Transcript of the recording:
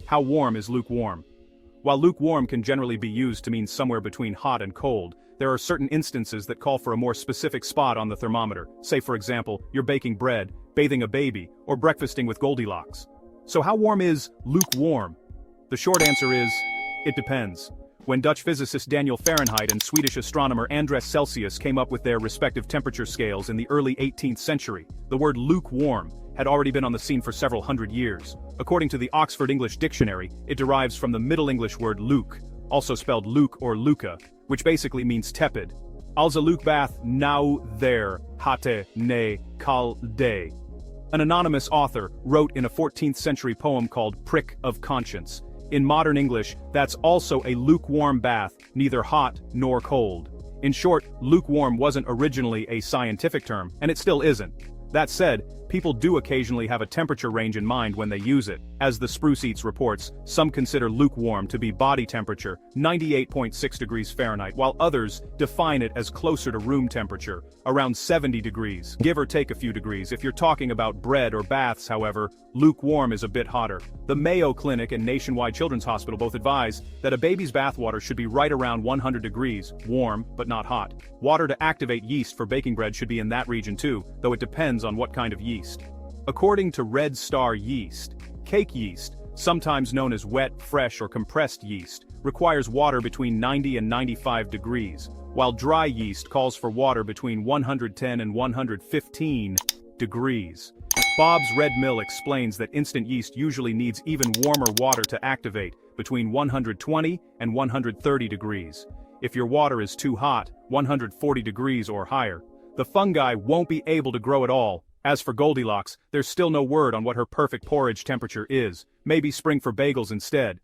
How warm is lukewarm? While lukewarm can generally be used to mean somewhere between hot and cold, there are certain instances that call for a more specific spot on the thermometer. Say for example, you're baking bread, bathing a baby, or breakfasting with Goldilocks. So how warm is lukewarm? The short answer is, it depends. When Dutch physicist Daniel Fahrenheit and Swedish astronomer Andres Celsius came up with their respective temperature scales in the early 18th century, the word lukewarm had already been on the scene for several hundred years. According to the Oxford English Dictionary, it derives from the Middle English word luke, also spelled luke or luca, which basically means tepid. Also luke bath now there, hate ne kal de. An anonymous author wrote in a 14th century poem called Prick of Conscience. In modern English, that's also a lukewarm bath, neither hot nor cold. In short, lukewarm wasn't originally a scientific term, and it still isn't. That said, people do occasionally have a temperature range in mind when they use it. As the Spruce Eats reports, some consider lukewarm to be body temperature, 98.6 degrees Fahrenheit, while others define it as closer to room temperature, around 70 degrees, give or take a few degrees. If you're talking about bread or baths, however, lukewarm is a bit hotter. The Mayo Clinic and Nationwide Children's Hospital both advise that a baby's bathwater should be right around 100 degrees, warm but not hot. Water to activate yeast for baking bread should be in that region too, though it depends on what kind of yeast. According to Red Star yeast, cake yeast, sometimes known as wet, fresh, or compressed yeast, requires water between 90 and 95 degrees, while dry yeast calls for water between 110 and 115 degrees. Bob's Red Mill explains that instant yeast usually needs even warmer water to activate, between 120 and 130 degrees. If your water is too hot, 140 degrees or higher, the fungi won't be able to grow at all. As for Goldilocks, there's still no word on what her perfect porridge temperature is. Maybe spring for bagels instead.